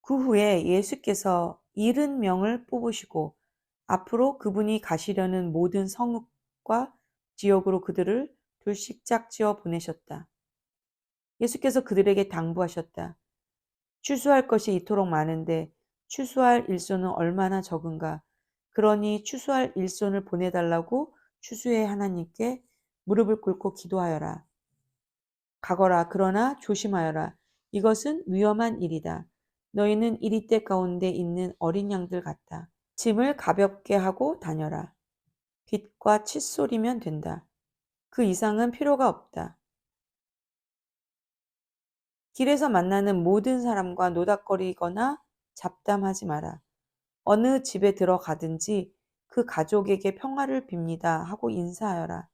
그 후에 예수께서 70명을 뽑으시고 앞으로 그분이 가시려는 모든 성읍과 지역으로 그들을 둘씩 짝지어 보내셨다. 예수께서 그들에게 당부하셨다. 추수할 것이 이토록 많은데 추수할 일손은 얼마나 적은가. 그러니 추수할 일손을 보내달라고 추수의 하나님께 무릎을 꿇고 기도하여라. 가거라. 그러나 조심하여라. 이것은 위험한 일이다. 너희는 이리떼 가운데 있는 어린 양들 같다. 짐을 가볍게 하고 다녀라. 빛과 칫솔이면 된다. 그 이상은 필요가 없다. 길에서 만나는 모든 사람과 노닥거리거나 잡담하지 마라. 어느 집에 들어가든지 그 가족에게 평화를 빕니다 하고 인사하여라.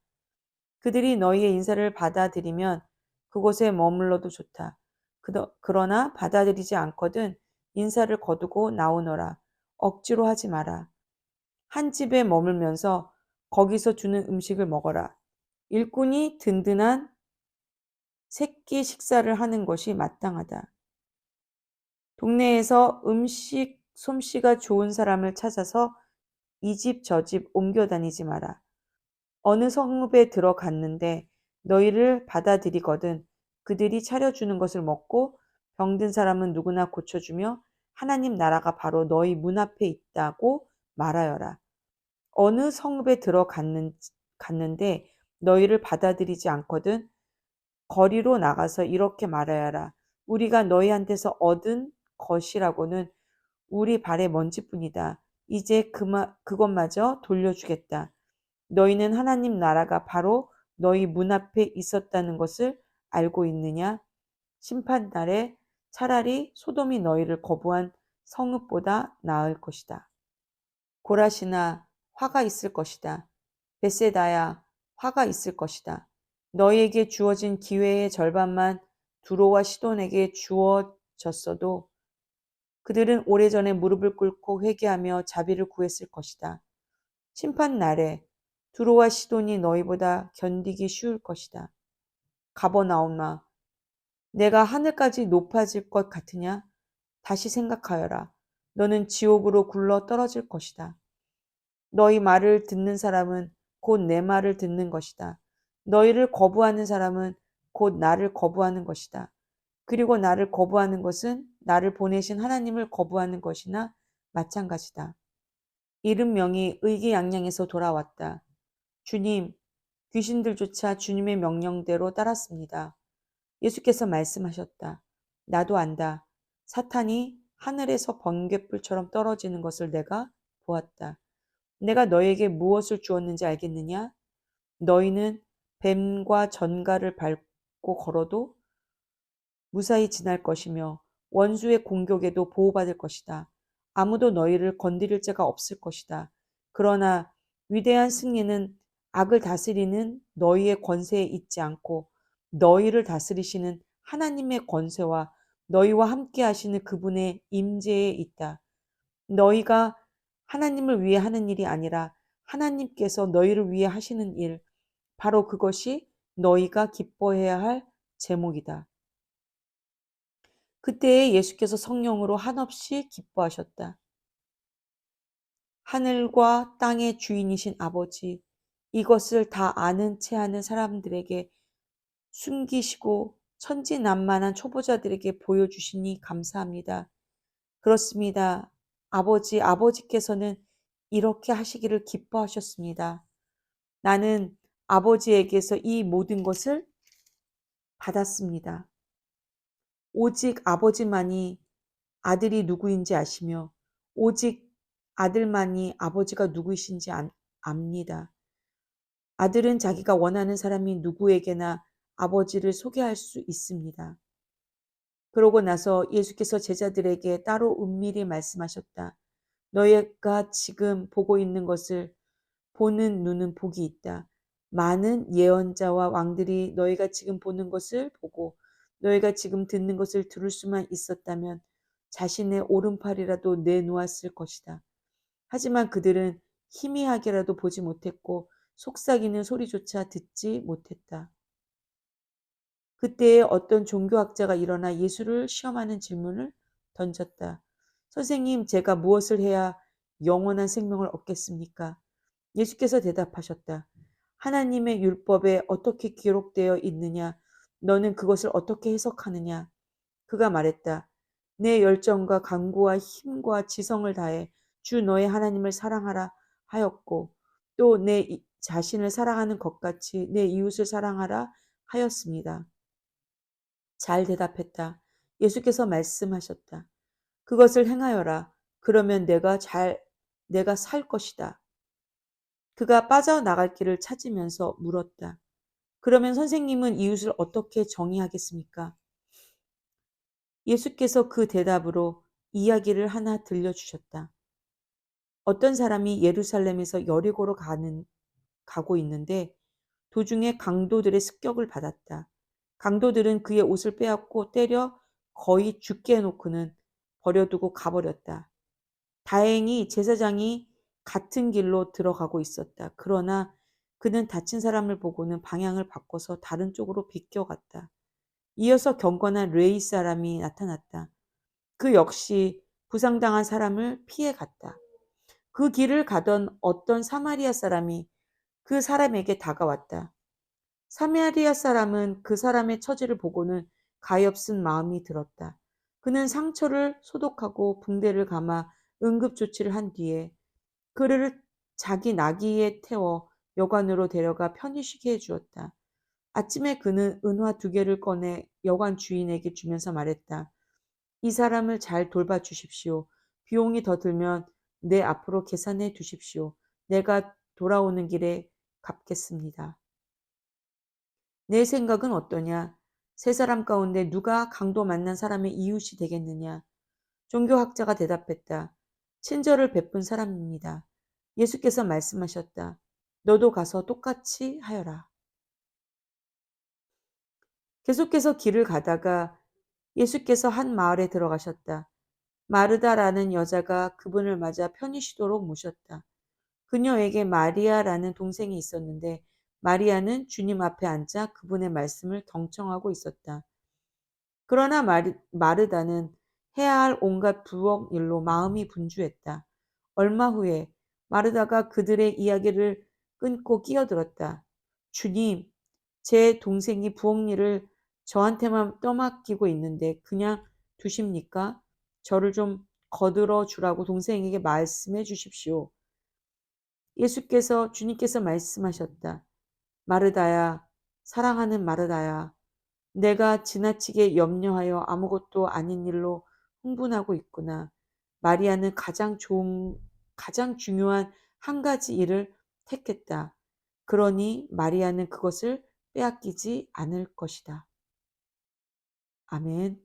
그들이 너희의 인사를 받아들이면 그곳에 머물러도 좋다. 그러나 받아들이지 않거든 인사를 거두고 나오너라. 억지로 하지 마라. 한 집에 머물면서 거기서 주는 음식을 먹어라. 일꾼이 든든한 새끼 식사를 하는 것이 마땅하다. 동네에서 음식 솜씨가 좋은 사람을 찾아서 이 집 저 집 옮겨 다니지 마라. 어느 성읍에 들어갔는데 너희를 받아들이거든 그들이 차려주는 것을 먹고 병든 사람은 누구나 고쳐주며 하나님 나라가 바로 너희 문 앞에 있다고 말하여라. 어느 성읍에 갔는데 너희를 받아들이지 않거든 거리로 나가서 이렇게 말하여라. 우리가 너희한테서 얻은 것이라고는 우리 발의 먼지뿐이다. 이제 그것마저 돌려주겠다. 너희는 하나님 나라가 바로 너희 문 앞에 있었다는 것을 알고 있느냐? 심판날에 차라리 소돔이 너희를 거부한 성읍보다 나을 것이다. 고라시나 화가 있을 것이다. 벳세다야 화가 있을 것이다. 너희에게 주어진 기회의 절반만 두로와 시돈에게 주어졌어도 그들은 오래전에 무릎을 꿇고 회개하며 자비를 구했을 것이다. 심판 날에 두로와 시돈이 너희보다 견디기 쉬울 것이다. 가버나움아, 내가 하늘까지 높아질 것 같으냐? 다시 생각하여라. 너는 지옥으로 굴러 떨어질 것이다. 너희 말을 듣는 사람은 곧 내 말을 듣는 것이다. 너희를 거부하는 사람은 곧 나를 거부하는 것이다. 그리고 나를 거부하는 것은 나를 보내신 하나님을 거부하는 것이나 마찬가지다. 70명이 의기양양해서 돌아왔다. 주님, 귀신들조차 주님의 명령대로 따랐습니다. 예수께서 말씀하셨다. 나도 안다. 사탄이 하늘에서 번갯불처럼 떨어지는 것을 내가 보았다. 내가 너에게 무엇을 주었는지 알겠느냐? 너희는 뱀과 전갈을 밟고 걸어도 무사히 지날 것이며 원수의 공격에도 보호받을 것이다. 아무도 너희를 건드릴 자가 없을 것이다. 그러나 위대한 승리는 악을 다스리는 너희의 권세에 있지 않고 너희를 다스리시는 하나님의 권세와 너희와 함께 하시는 그분의 임재에 있다. 너희가 하나님을 위해 하는 일이 아니라 하나님께서 너희를 위해 하시는 일, 바로 그것이 너희가 기뻐해야 할 제목이다. 그때에 예수께서 성령으로 한없이 기뻐하셨다. 하늘과 땅의 주인이신 아버지, 이것을 다 아는 채 하는 사람들에게 숨기시고 천진난만한 초보자들에게 보여주시니 감사합니다. 그렇습니다. 아버지께서는 이렇게 하시기를 기뻐하셨습니다. 나는 아버지에게서 이 모든 것을 받았습니다. 오직 아버지만이 아들이 누구인지 아시며 오직 아들만이 아버지가 누구이신지 압니다. 아들은 자기가 원하는 사람이 누구에게나 아버지를 소개할 수 있습니다. 그러고 나서 예수께서 제자들에게 따로 은밀히 말씀하셨다. 너희가 지금 보고 있는 것을 보는 눈은 복이 있다. 많은 예언자와 왕들이 너희가 지금 보는 것을 보고 너희가 지금 듣는 것을 들을 수만 있었다면 자신의 오른팔이라도 내놓았을 것이다. 하지만 그들은 희미하게라도 보지 못했고 속삭이는 소리조차 듣지 못했다. 그때에 어떤 종교학자가 일어나 예수를 시험하는 질문을 던졌다. 선생님, 제가 무엇을 해야 영원한 생명을 얻겠습니까? 예수께서 대답하셨다. 하나님의 율법에 어떻게 기록되어 있느냐? 너는 그것을 어떻게 해석하느냐? 그가 말했다. 내 열정과 간구와 힘과 지성을 다해 주 너의 하나님을 사랑하라 하였고 또 내 자신을 사랑하는 것 같이 내 이웃을 사랑하라 하였습니다. 잘 대답했다. 예수께서 말씀하셨다. 그것을 행하여라. 그러면 내가 살 것이다. 그가 빠져나갈 길을 찾으면서 물었다. 그러면 선생님은 이웃을 어떻게 정의하겠습니까? 예수께서 그 대답으로 이야기를 하나 들려주셨다. 어떤 사람이 예루살렘에서 여리고로 가고 있는데 도중에 강도들의 습격을 받았다. 강도들은 그의 옷을 빼앗고 때려 거의 죽게 해놓고는 버려두고 가버렸다. 다행히 제사장이 같은 길로 들어가고 있었다. 그러나 그는 다친 사람을 보고는 방향을 바꿔서 다른 쪽으로 비껴갔다. 이어서 경건한 레위 사람이 나타났다. 그 역시 부상당한 사람을 피해갔다. 그 길을 가던 어떤 사마리아 사람이 그 사람에게 다가왔다. 사마리아 사람은 그 사람의 처지를 보고는 가엾은 마음이 들었다. 그는 상처를 소독하고 붕대를 감아 응급조치를 한 뒤에 그를 자기 나귀에 태워 여관으로 데려가 편히 쉬게 해주었다. 아침에 그는 은화 2개를 꺼내 여관 주인에게 주면서 말했다. 이 사람을 잘 돌봐주십시오. 비용이 더 들면 내 앞으로 계산해 두십시오. 내가 돌아오는 길에 갚겠습니다. 내 생각은 어떠냐? 세 사람 가운데 누가 강도 만난 사람의 이웃이 되겠느냐? 종교학자가 대답했다. 친절을 베푼 사람입니다. 예수께서 말씀하셨다. 너도 가서 똑같이 하여라. 계속해서 길을 가다가 예수께서 한 마을에 들어가셨다. 마르다라는 여자가 그분을 맞아 편히 쉬도록 모셨다. 그녀에게 마리아라는 동생이 있었는데 마리아는 주님 앞에 앉아 그분의 말씀을 경청하고 있었다. 그러나 마르다는 해야 할 온갖 부엌 일로 마음이 분주했다. 얼마 후에 마르다가 그들의 이야기를 끊고 끼어들었다. 주님, 제 동생이 부엌 일을 저한테만 떠맡기고 있는데 그냥 두십니까? 저를 좀 거들어 주라고 동생에게 말씀해 주십시오. 주님께서 말씀하셨다. 마르다야, 사랑하는 마르다야, 내가 지나치게 염려하여 아무것도 아닌 일로 흥분하고 있구나. 마리아는 가장 중요한 한 가지 일을 택했다. 그러니 마리아는 그것을 빼앗기지 않을 것이다. 아멘.